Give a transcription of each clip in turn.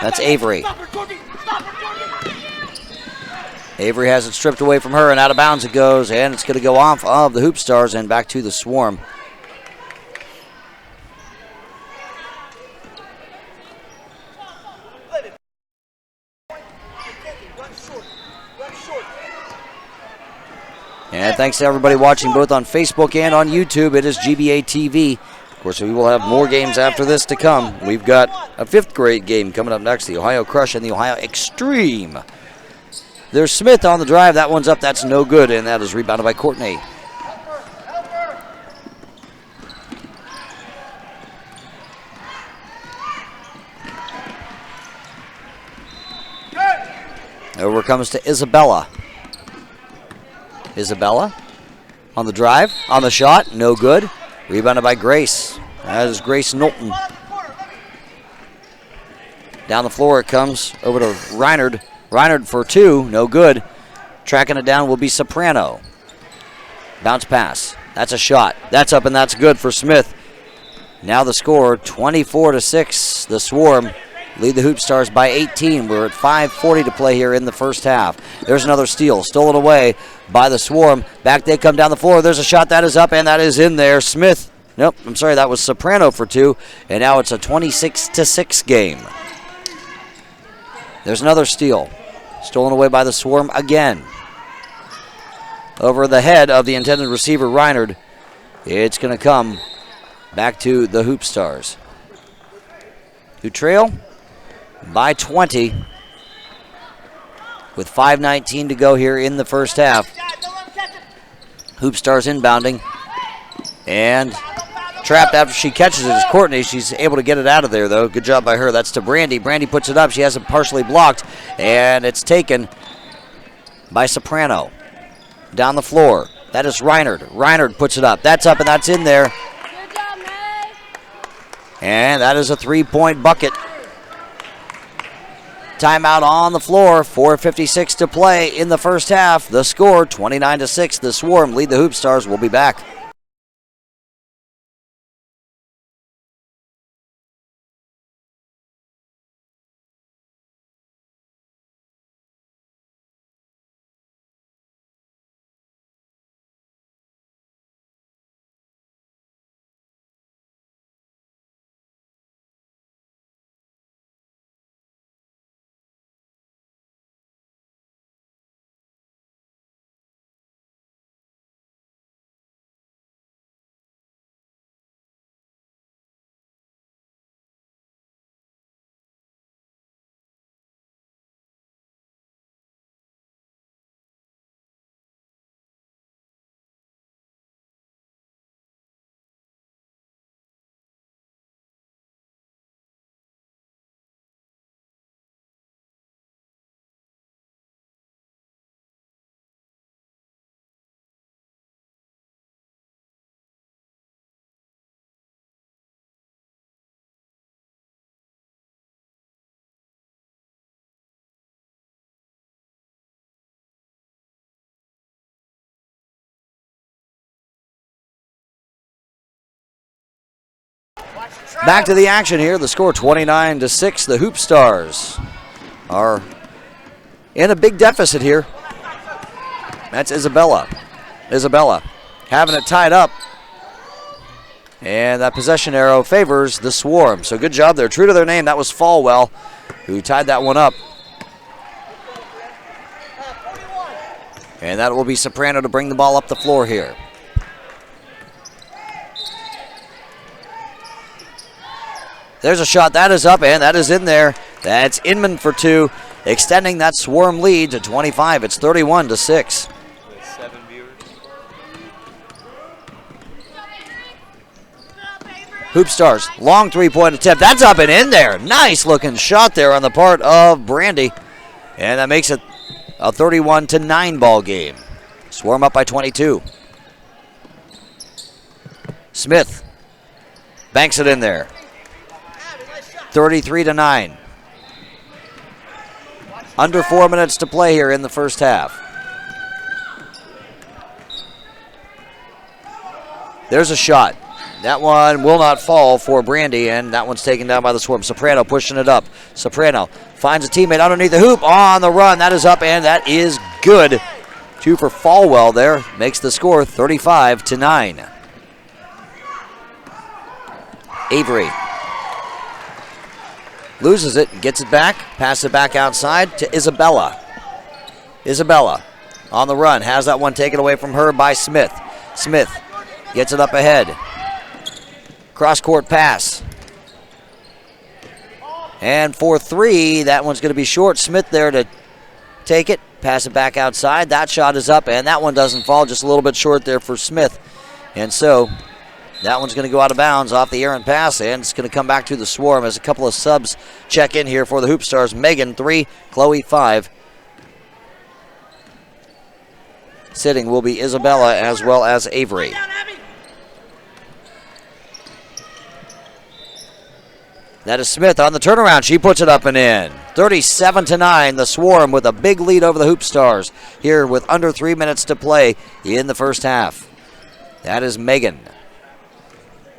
That's Avery. Avery has it stripped away from her, and out of bounds it goes, and it's going to go off of the Hoopstars and back to the Swarm. And thanks to everybody watching both on Facebook and on YouTube. It is GBA TV. Of course, we will have more games after this to come. We've got a 5th grade game coming up next, the Ohio Crush and the Ohio Extreme. There's Smith on the drive. That one's up. That's no good, and that is rebounded by Courtney. Over comes to Isabella. Isabella on the drive, on the shot, no good. Rebounded by Grace. That is Grace Knowlton. Down the floor it comes over to Reinard. Reinard for 2, no good. Tracking it down will be Soprano. Bounce pass. That's a shot. That's up and that's good for Smith. Now the score, 24-6. The Swarm lead the Hoopstars by 18. We're at 5:40 to play here in the first half. There's another steal. Stolen away by the Swarm. Back they come down the floor. There's a shot that is up and that is in there. Smith. Nope, I'm sorry, that was Soprano for 2. And now it's a 26-6 game. There's another steal. Stolen away by the Swarm again. Over the head of the intended receiver, Reinard. It's going to come back to the Hoopstars, who trail by 20 with 5:19 to go here in the first half. Hoopstars inbounding and trapped after she catches it is Courtney. She's able to get it out of there, though. Good job by her. That's to Brandy. Brandy puts it up. She has it partially blocked, and it's taken by Soprano. Down the floor. That is Reinard. Reinard puts it up. That's up, and that's in there. Good job, May. And that is a 3-point bucket. Timeout on the floor. 4:56 to play in the first half. The score, 29-6. The Swarm lead the Hoopstars. We'll be back. Back to the action here. The score 29-6. The Hoopstars are in a big deficit here. That's Isabella. Isabella having it tied up. And that possession arrow favors the Swarm. So good job there. True to their name, that was Falwell who tied that one up. And that will be Soprano to bring the ball up the floor here. There's a shot. That is up, and that is in there. That's Inman for 2, extending that Swarm lead to 25. It's 31-6. Hoopstars, long 3-point attempt. That's up and in there. Nice looking shot there on the part of Brandy. And that makes it a 31-9 ball game. Swarm up by 22. Smith banks it in there. 33-9. Under 4 minutes to play here in the first half. There's a shot. That one will not fall for Brandy, and that one's taken down by the Swarm. Soprano pushing it up. Soprano finds a teammate underneath the hoop on the run. That is up, and that is good. 2 for Falwell there. Makes the score 35-9. Avery loses it, gets it back, passes it back outside to Isabella. Isabella on the run, has that one taken away from her by Smith. Smith gets it up ahead. Cross-court pass. And for 3, that one's going to be short. Smith there to take it, pass it back outside. That shot is up, and that one doesn't fall, just a little bit short there for Smith. And so that one's going to go out of bounds off the errant pass, and it's going to come back to the Swarm as a couple of subs check in here for the Hoopstars. Megan, 3, Chloe, 5. Sitting will be Isabella as well as Avery. That is Smith on the turnaround. She puts it up and in. 37-9, the Swarm with a big lead over the Hoopstars here with under 3 minutes to play in the first half. That is Megan.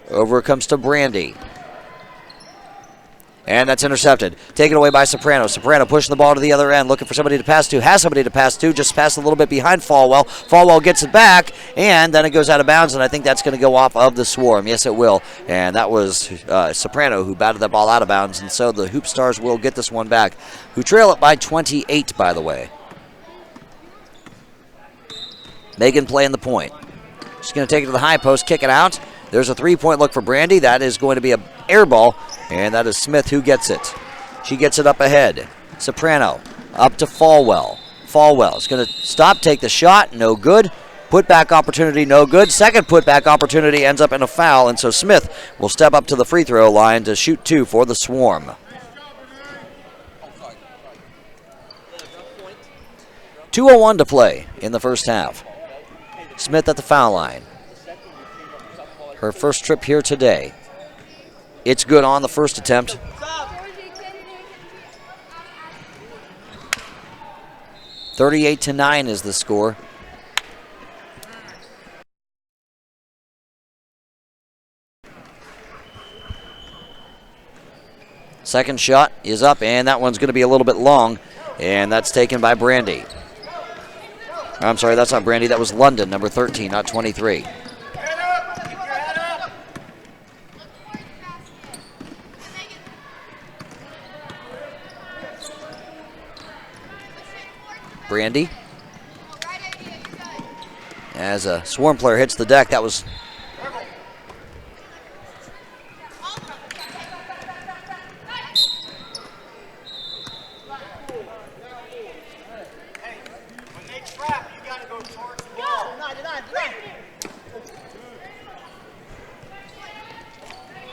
Over it comes to Brandy. And that's intercepted. Taken away by Soprano. Soprano pushing the ball to the other end, looking for somebody to pass to. Has somebody to pass to, just passed a little bit behind Falwell. Falwell gets it back, and then it goes out of bounds, and I think that's going to go off of the Swarm. Yes, it will. And that was Soprano who batted that ball out of bounds, and so the Hoopstars will get this one back, who trail it by 28, by the way. Megan playing the point. She's going to take it to the high post, kick it out. There's a 3-point look for Brandy. That is going to be an air ball, and that is Smith who gets it. She gets it up ahead. Soprano up to Falwell. Falwell is going to stop, take the shot, no good. Putback opportunity, no good. Second putback opportunity ends up in a foul, and so Smith will step up to the free throw line to shoot 2 for the Swarm. 2:01 to play in the first half. Smith at the foul line. Her first trip here today. It's good on the first attempt. (38-9) is the score. Second shot is up, and that one's going to be a little bit long, and that's taken by Brandy. I'm sorry, that's not Brandy. That was London, number 13, not 23. Brandy. As a Swarm player hits the deck, that was...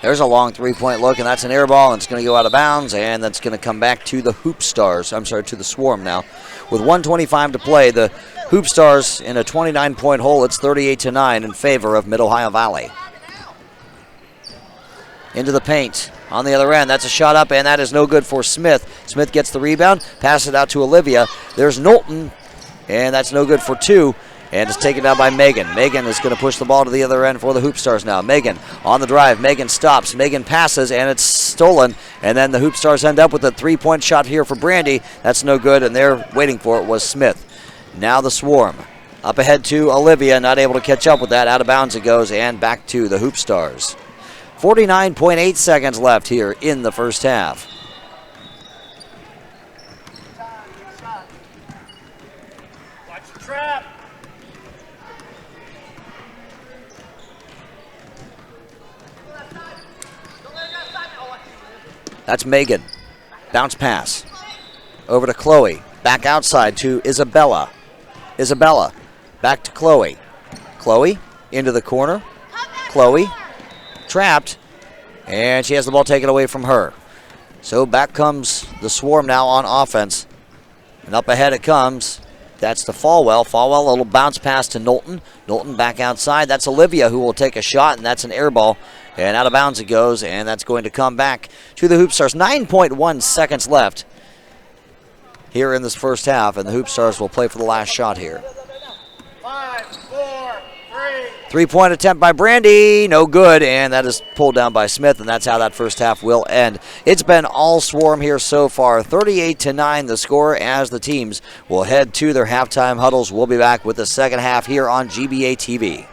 There's a long 3-point look, and that's an air ball, and it's going to go out of bounds, and that's going to come back to the Hoopstars. I'm sorry, to the Swarm now. With 1:25 to play, the Hoopstars in a 29-point hole. It's 38-9 in favor of Mid-Ohio Valley. Into the paint. On the other end, that's a shot up, and that is no good for Smith. Smith gets the rebound, passes it out to Olivia. There's Knowlton, and that's no good for 2. And it's taken down by Megan. Megan is going to push the ball to the other end for the Hoopstars now. Megan on the drive. Megan stops. Megan passes, and it's stolen. And then the Hoopstars end up with a 3-point shot here for Brandy. That's no good, and they're waiting for it was Smith. Now the Swarm. Up ahead to Olivia, not able to catch up with that. Out of bounds it goes, and back to the Hoopstars. 49.8 seconds left here in the first half. Watch the trap. That's Megan. Bounce pass. Over to Chloe. Back outside to Isabella. Isabella. Back to Chloe. Chloe into the corner. Chloe trapped. And she has the ball taken away from her. So back comes the Swarm now on offense. And up ahead it comes. That's to Falwell. Falwell, a little bounce pass to Knowlton. Knowlton back outside. That's Olivia who will take a shot, and that's an air ball. And out of bounds it goes, and that's going to come back to the Hoopstars. 9.1 seconds left here in this first half, and the Hoopstars will play for the last shot here. 5, 4, 3, Three-point attempt by Brandy, no good, and that is pulled down by Smith, and that's how that first half will end. It's been all Swarm here so far, 38-9 the score as the teams will head to their halftime huddles. We'll be back with the second half here on GBA TV.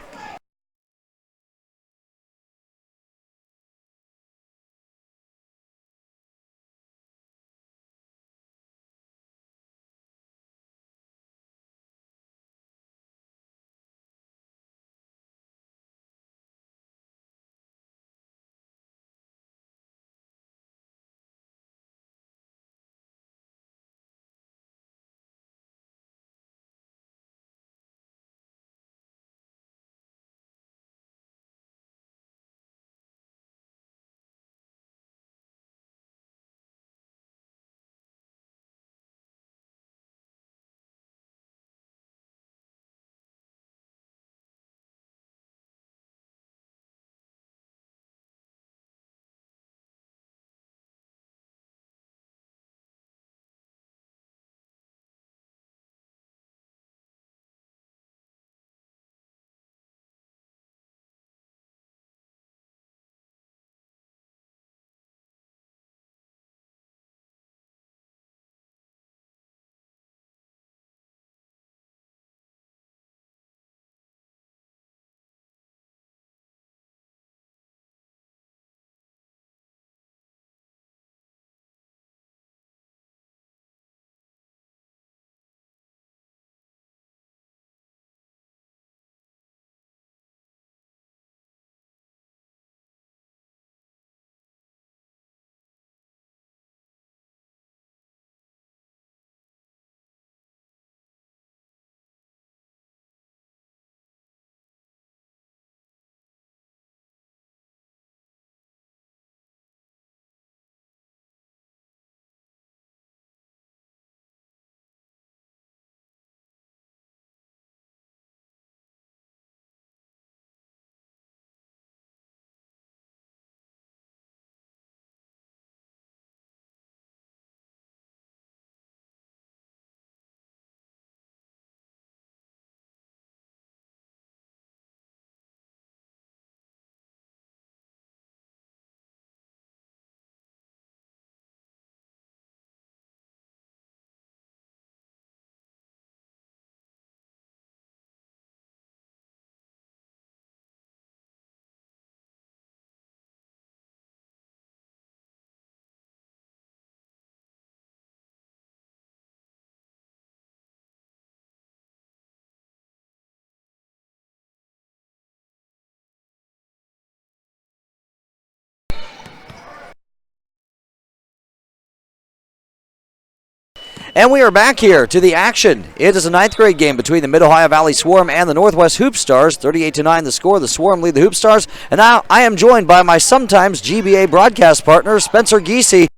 And we are back here to the action. It is a 9th grade game between the Mid-Ohio Valley Swarm and the Northwest Hoopstars. 38-9 the score. The Swarm lead the Hoopstars. And now I am joined by my sometimes GBA broadcast partner, Spencer Giese. You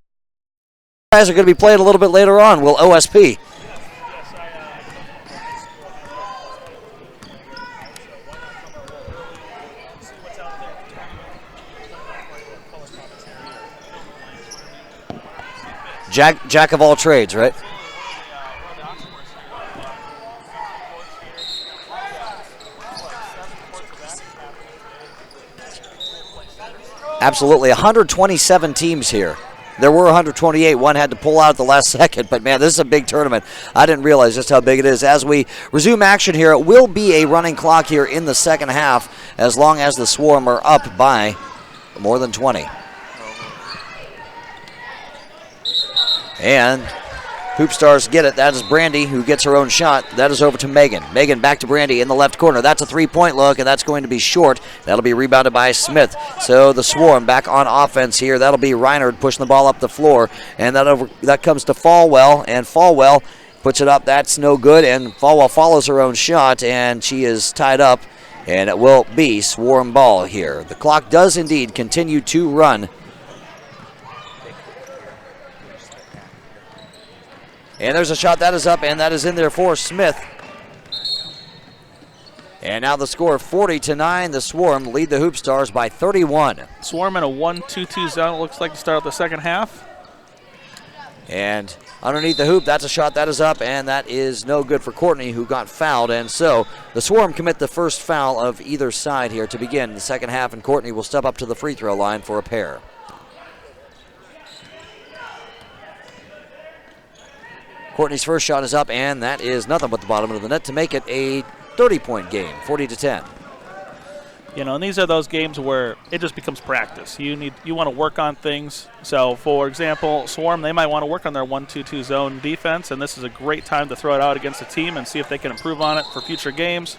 guys are going to be playing a little bit later on. Will OSP. Jack of all trades, right? Absolutely, 127 teams here. There were 128. One had to pull out at the last second, but man, this is a big tournament. I didn't realize just how big it is. As we resume action here, it will be a running clock here in the second half as long as the Swarm are up by more than 20. And Hoopstars get it. That is Brandy who gets her own shot. That is over to Megan. Megan back to Brandy in the left corner. That's a three-point look, and that's going to be short. That'll be rebounded by Smith. So the Swarm back on offense here. That'll be Reinhardt pushing the ball up the floor, and that comes to Falwell, and Falwell puts it up. That's no good, and Falwell follows her own shot, and she is tied up, and it will be Swarm ball here. The clock does indeed continue to run. And there's a shot that is up, and that is in there for Smith. And now the score 40-9. The Swarm lead the Hoopstars by 31. Swarm in a 1-2-2 zone, it looks like, to start out the second half. And underneath the hoop. That's a shot that is up, and that is no good for Courtney, who got fouled. And so the Swarm commit the first foul of either side here to begin the second half, and Courtney will step up to the free throw line for a pair. Courtney's first shot is up, and that is nothing but the bottom of the net to make it a 30-point game, 40-10. You know, and these are those games where it just becomes practice. You want to work on things. So, for example, Swarm, they might want to work on their 1-2-2 zone defense, and this is a great time to throw it out against a team and see if they can improve on it for future games.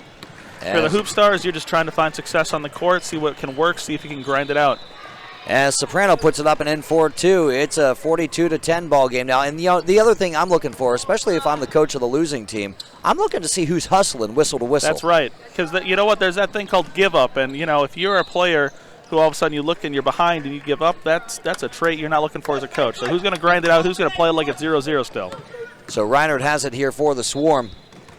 For the Hoopstars, you're just trying to find success on the court, see what can work, see if you can grind it out. As Soprano puts it up and in for two, it's a 42-10 ball game now. And the other thing I'm looking for, especially if I'm the coach of the losing team, I'm looking to see who's hustling whistle to whistle. That's right. Because you know what? There's that thing called give up. And, you know, if you're a player who all of a sudden you look and you're behind and you give up, that's a trait you're not looking for as a coach. So who's going to grind it out? Who's going to play it like it's 0-0 still? So Reinhardt has it here for the Swarm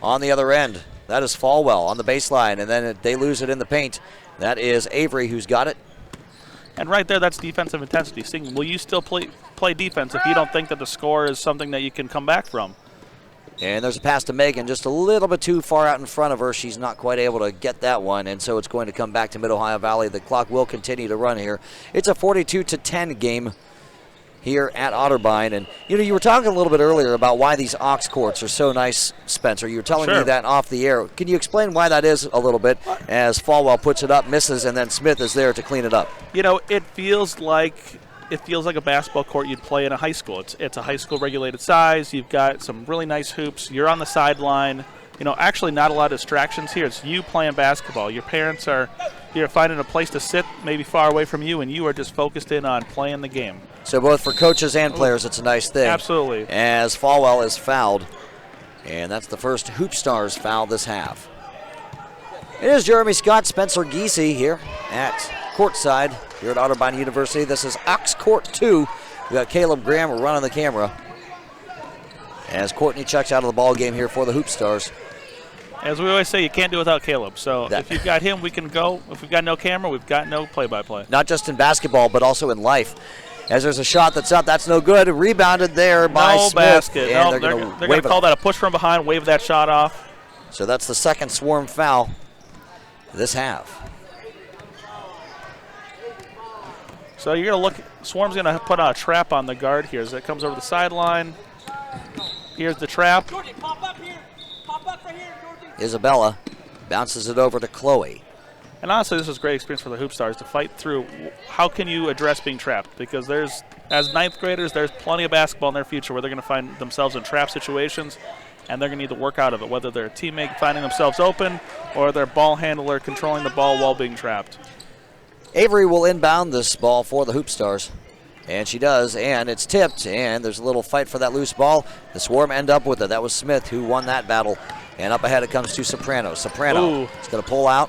on the other end. That is Falwell on the baseline, and then they lose it in the paint. That is Avery who's got it. And right there, that's defensive intensity. Seeing, will you still play defense if you don't think that the score is something that you can come back from? And there's a pass to Megan, just a little bit too far out in front of her. She's not quite able to get that one, and so it's going to come back to Mid-Ohio Valley. The clock will continue to run here. It's a 42-10 game here at Otterbein. And, you know, you were talking a little bit earlier about why these Ox courts are so nice, Spencer. You were telling me that off the air. Can you explain why that is a little bit as Falwell puts it up, misses, and then Smith is there to clean it up? You know, it feels like a basketball court you'd play in a high school. It's a high school regulated size. You've got some really nice hoops. You're on the sideline. You know, actually not a lot of distractions here. It's you playing basketball. Your parents you're finding a place to sit maybe far away from you, and you are just focused in on playing the game. So both for coaches and players, it's a nice thing. Absolutely. As Falwell is fouled, and that's the first Hoopstars foul this half. It is Jeremy Scott, Spencer Giese here at courtside here at Otterbein University. This is Ox Court 2. We got Caleb Graham running the camera as Courtney checks out of the ball game here for the Hoopstars. As we always say, you can't do without Caleb. So if you've got him, we can go. If we've got no camera, we've got no play-by-play. Not just in basketball, but also in life. As there's a shot that's up, that's no good. Rebounded there by Smith. Basket. And they're going to call that a push from behind, wave that shot off. So that's the second Swarm foul this half. So you're going to look. Swarm's going to put a trap on the guard here as it comes over the sideline. Here's the trap. Jordan, pop up here. Pop up right here, Jordan. Isabella bounces it over to Chloe. And honestly, this was a great experience for the Hoopstars to fight through. How can you address being trapped? Because as ninth graders, there's plenty of basketball in their future where they're going to find themselves in trap situations, and they're going to need to work out of it, whether they're a teammate finding themselves open or their ball handler controlling the ball while being trapped. Avery will inbound this ball for the Hoopstars. And she does, and it's tipped, and there's a little fight for that loose ball. The Swarm end up with it. That was Smith who won that battle. And up ahead it comes to Soprano. Soprano is going to pull out.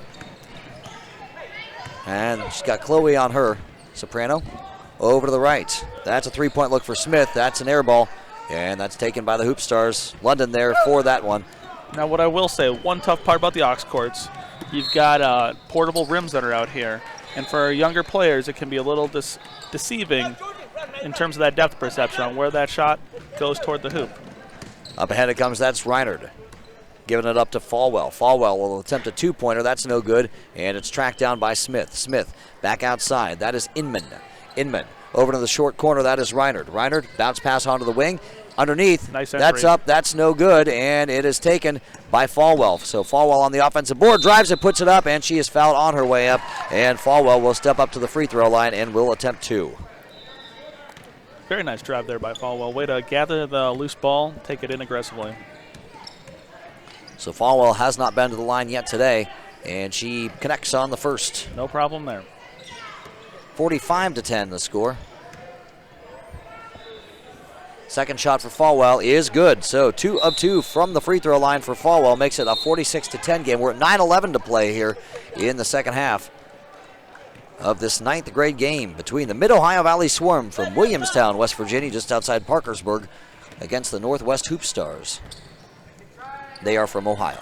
And she's got Chloe on her. Soprano over to the right. That's a three-point look for Smith. That's an air ball, and that's taken by the Hoopstars. London there for that one. Now what I will say, one tough part about the Ox courts, you've got portable rims that are out here. And for younger players, it can be a little deceiving in terms of that depth perception on where that shot goes toward the hoop. Up ahead it comes. That's Reinhardt. Giving it up to Falwell. Falwell will attempt a two-pointer. That's no good. And it's tracked down by Smith. Smith back outside. That is Inman. Inman over to the short corner. That is Reinhardt. Reinhardt bounce pass onto the wing. Underneath. Nice that's up. That's no good. And it is taken by Falwell. So Falwell on the offensive board. Drives it, puts it up, and she is fouled on her way up. And Falwell will step up to the free throw line and will attempt two. Very nice drive there by Falwell. Way to gather the loose ball, take it in aggressively. So Falwell has not been to the line yet today, and she connects on the first. No problem there. 45-10 the score. Second shot for Falwell is good. So 2 of 2 from the free throw line for Falwell makes it a 46-10 game. We're at 9:11 to play here in the second half of this ninth grade game between the Mid-Ohio Valley Swarm from Williamstown, West Virginia, just outside Parkersburg, against the Northwest Hoopstars. They are from Ohio.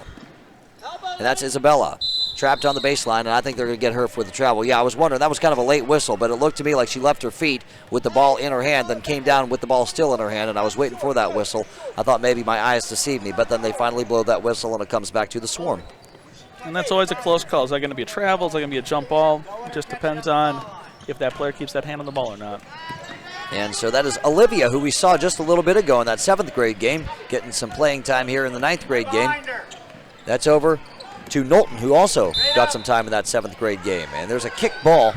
And that's Isabella. trapped on the baseline, and I think they're going to get her for the travel. Yeah, I was wondering. That was kind of a late whistle, but it looked to me like she left her feet with the ball in her hand, then came down with the ball still in her hand, and I was waiting for that whistle. I thought maybe my eyes deceived me, but then they finally blow that whistle, and it comes back to the Swarm. And that's always a close call. Is that going to be a travel? Is that going to be a jump ball? It just depends on if that player keeps that hand on the ball or not. And so that is Olivia, who we saw just a little bit ago in that 7th grade game, getting some playing time here in the 9th grade game. That's over to Knowlton, who also got some time in that 7th grade game. And there's a kick ball,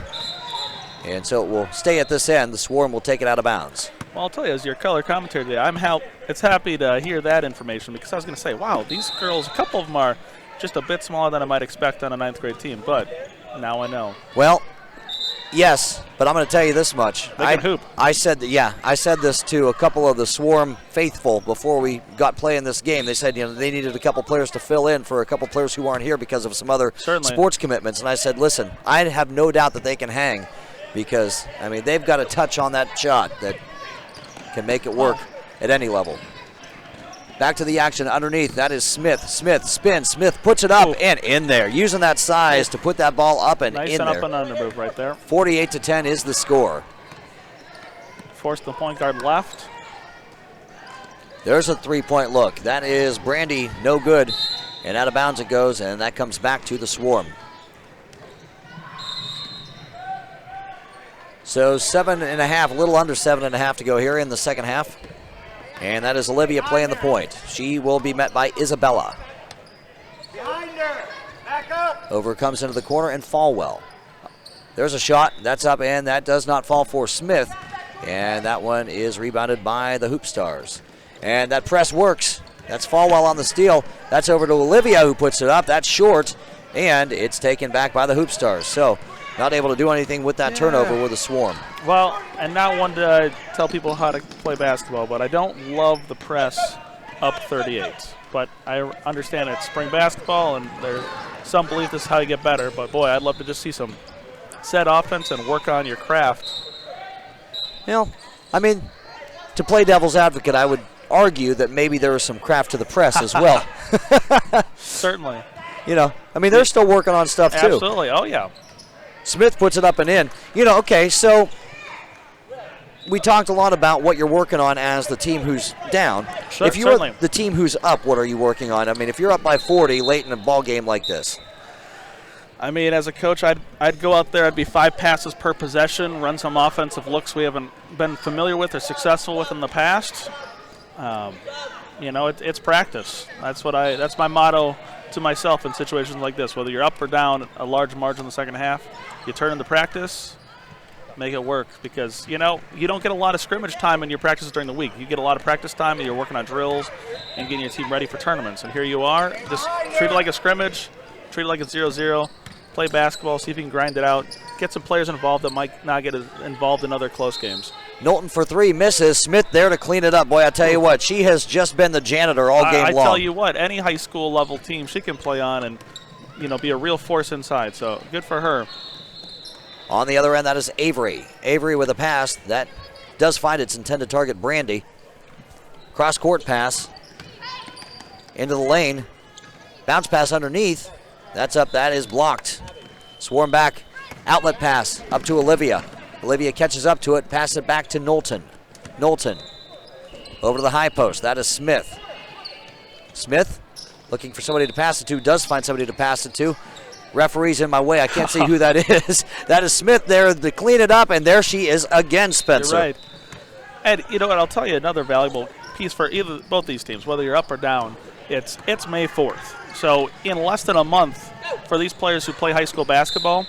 and so it will stay at this end. The Swarm will take it out of bounds. Well, I'll tell you, as your color commentator today, it's happy to hear that information, because I was going to say, wow, these girls, a couple of them are just a bit smaller than I might expect on a 9th grade team, but now I know. Well, yes, but I'm going to tell you this much. I said this to a couple of the Swarm faithful before we got playing this game. They said, they needed a couple players to fill in for a couple players who aren't here because of some other sports commitments. And I said, listen, I have no doubt that they can hang, because, they've got a touch on that shot that can make it work at any level. Back to the action underneath. That is Smith. Smith spins. Smith puts it up and in there, using that size to put that ball up and nice in and there. Up and under move right there. 48-10 is the score. Force the point guard left. There's a three-point look. That is Brandy, no good. And out of bounds it goes, and that comes back to the Swarm. So 7.5, a little under 7.5 to go here in the second half. And that is Olivia playing the point. She will be met by Isabella. Behind her. Back up. Over comes into the corner, and Falwell. There's a shot. That's up, and that does not fall for Smith. And that one is rebounded by the Hoopstars. And that press works. That's Falwell on the steal. That's over to Olivia, who puts it up. That's short, and it's taken back by the Hoopstars. So not able to do anything with that turnover with the Swarm. Well, and not one to tell people how to play basketball, but I don't love the press up 38. But I understand it's spring basketball, and there's some belief this is how you get better. But, boy, I'd love to just see some set offense and work on your craft. To play devil's advocate, I would argue that maybe there is some craft to the press as well. Certainly. They're still working on stuff, too. Absolutely. Oh, yeah. Smith puts it up and in. Okay, so we talked a lot about what you're working on as the team who's down. Sure, if you're the team who's up, what are you working on? If you're up by 40 late in a ball game like this. As a coach, I'd go out there. I'd be 5 passes per possession, run some offensive looks we haven't been familiar with or successful with in the past. It's practice. That's my motto to myself in situations like this. Whether you're up or down a large margin in the second half, you turn into practice, make it work, because you don't get a lot of scrimmage time in your practices during the week. You get a lot of practice time, and you're working on drills and getting your team ready for tournaments. And here you are, just treat it like a scrimmage, treat it like it's 0-0, play basketball, see if you can grind it out, get some players involved that might not get involved in other close games. Knowlton for 3, misses. Smith there to clean it up. Boy, I tell you what, she has just been the janitor all game long. I tell you what, any high school level team she can play on and be a real force inside. So good for her. On the other end, that is Avery. Avery with a pass that does find its intended target, Brandy. Cross court pass into the lane. Bounce pass underneath. That's up. That is blocked. Swarm back. Outlet pass up to Olivia. Olivia catches up to it, passes it back to Knowlton. Knowlton over to the high post. That is Smith. Smith looking for somebody to pass it to, does find somebody to pass it to. Referee's in my way. I can't see who that is. That is Smith there to clean it up, and there she is again, Spencer. You're right. And you know what? I'll tell you another valuable piece for both these teams, whether you're up or down. It's May 4th. So in less than a month, for these players who play high school basketball,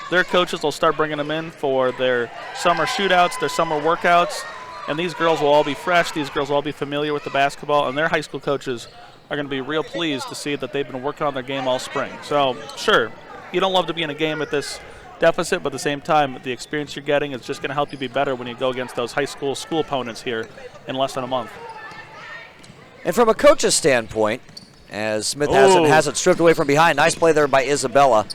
their coaches will start bringing them in for their summer shootouts, their summer workouts, and these girls will all be fresh. These girls will all be familiar with the basketball, and their high school coaches are going to be real pleased to see that they've been working on their game all spring. So, sure, you don't love to be in a game at this deficit, but at the same time, the experience you're getting is just going to help you be better when you go against those high school opponents here in less than a month. And from a coach's standpoint, as Smith has it stripped away from behind, nice play there by Isabella.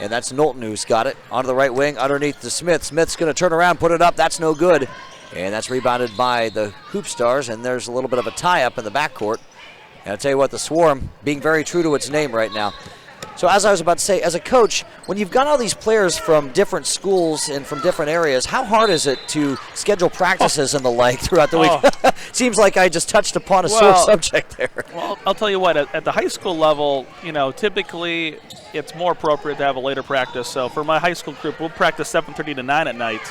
And that's Knowlton who's got it onto the right wing underneath to Smith. Smith's going to turn around, put it up. That's no good. And that's rebounded by the Hoopstars, and there's a little bit of a tie-up in the backcourt. And I'll tell you what, the Swarm being very true to its name right now. So as I was about to say, as a coach, when you've got all these players from different schools and from different areas, how hard is it to schedule practices and the like throughout the week? Seems like I just touched upon a sore subject there. Well, I'll tell you what, at the high school level, typically it's more appropriate to have a later practice. So for my high school group, we'll practice 7:30 to 9 at night.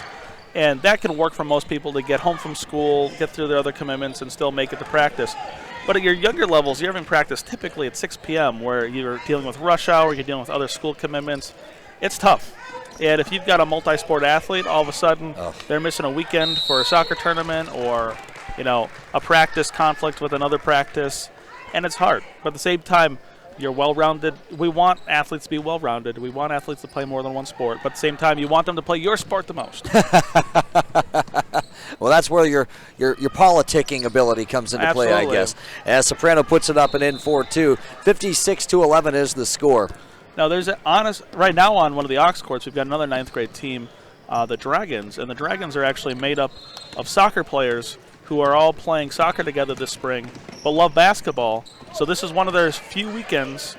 And that can work for most people to get home from school, get through their other commitments, and still make it to practice. But at your younger levels, you're having practice typically at 6 p.m. where you're dealing with rush hour, you're dealing with other school commitments. It's tough. And if you've got a multi-sport athlete, all of a sudden they're missing a weekend for a soccer tournament or, a practice conflict with another practice, and it's hard. But at the same time, you're well-rounded. We want athletes to be well-rounded. We want athletes to play more than one sport. But at the same time, you want them to play your sport the most. Well, that's where your politicking ability comes into play, I guess. As Soprano puts it up and in 4-2. 56-11 is the score. Now, there's right now on one of the Ox courts, we've got another 9th grade team, the Dragons. And the Dragons are actually made up of soccer players who are all playing soccer together this spring, but love basketball. So this is one of their few weekends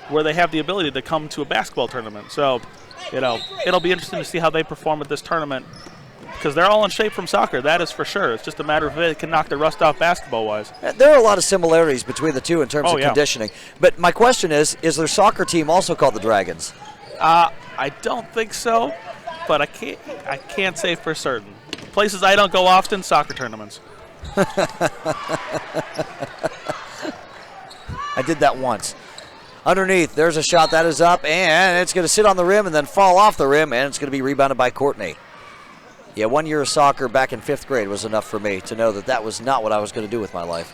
where they have the ability to come to a basketball tournament. So, it'll be interesting to see how they perform at this tournament because they're all in shape from soccer, that is for sure. It's just a matter of if they can knock the rust off basketball-wise. There are a lot of similarities between the two in terms of conditioning. But my question is their soccer team also called the Dragons? I don't think so, but I can't say for certain. Places I don't go often, soccer tournaments. I did that once. Underneath, there's a shot that is up, and it's going to sit on the rim and then fall off the rim, and it's going to be rebounded by Courtney. Yeah, 1 year of soccer back in 5th grade was enough for me to know that that was not what I was going to do with my life.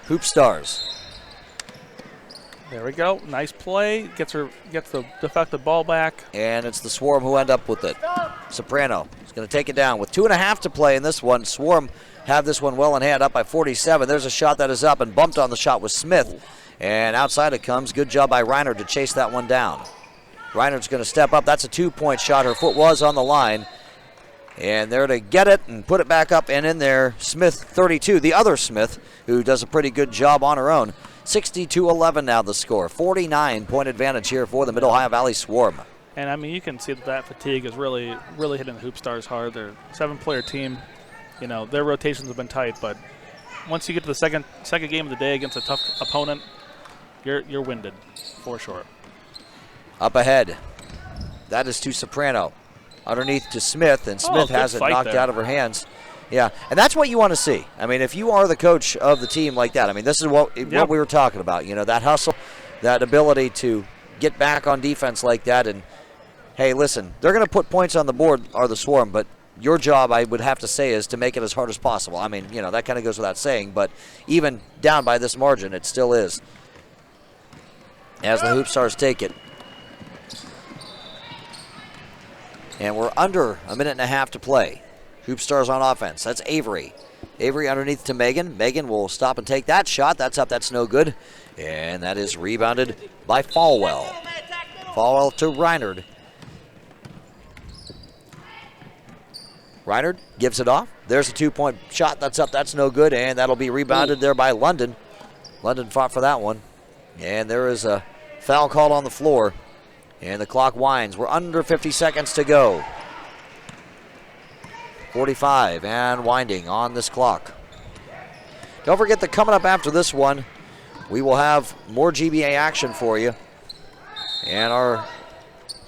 Hoopstars. There we go. Nice play. Gets the defective ball back. And it's the Swarm who end up with it. Soprano is going to take it down with 2.5 to play in this one. Swarm have this one well in hand, up by 47. There's a shot that is up, and bumped on the shot was Smith. And outside it comes. Good job by Reiner to chase that one down. Reiner's going to step up. That's a 2-point shot. Her foot was on the line. And there to get it and put it back up and in there. Smith, 32, the other Smith, who does a pretty good job on her own. 62-11 now the score. 49-point advantage here for the Mid-Ohio Valley Swarm. And, you can see that fatigue is really hitting the Hoopstars hard. They're a 7-player team. Their rotations have been tight, but once you get to the second game of the day against a tough opponent, you're winded for sure. Up ahead. That is to Soprano. Underneath to Smith, and Smith has it knocked out of her hands. Yeah, and that's what you want to see. If you are the coach of the team like that, this is what we were talking about. That hustle, that ability to get back on defense like that. And, hey, listen, they're going to put points on the board, are the Swarm, but your job, I would have to say, is to make it as hard as possible. That kind of goes without saying, but even down by this margin, it still is. As the Hoopstars take it. And we're under 1.5 minutes to play. Hoopstars on offense. That's Avery. Avery underneath to Megan. Megan will stop and take that shot. That's up. That's no good. And that is rebounded by Falwell. Falwell to Reinard. Reinard gives it off. There's a 2-point shot. That's up. That's no good. And that'll be rebounded there by London. London fought for that one. And there is a foul called on the floor. And the clock winds. We're under 50 seconds to go. 45 and winding on this clock. Don't forget that coming up after this one, we will have more GBA action for you. And our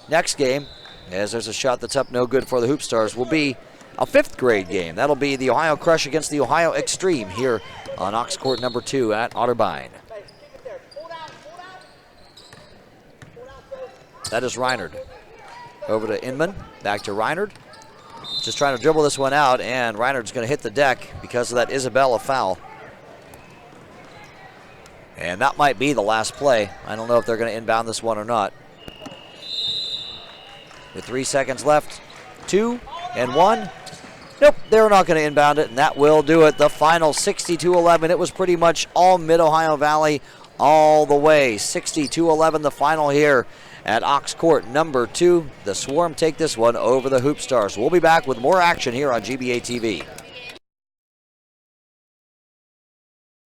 next game, as there's a shot that's up no good for the Hoopstars, will be a 5th grade game. That'll be the Ohio Crush against the Ohio Extreme here on Ox Court number 2 at Otterbein. That is Reinard. Over to Inman, back to Reinard. Just trying to dribble this one out, and Reinard's going to hit the deck because of that Isabella foul. And that might be the last play. I don't know if they're going to inbound this one or not. With 3 seconds left, 2 and 1. Nope, they're not going to inbound it, and that will do it. The final 62-11. It was pretty much all Mid-Ohio Valley all the way. 62-11 the final here at Ox Court number 2. The Swarm take this one over the Hoopstars. We'll be back with more action here on GBA TV.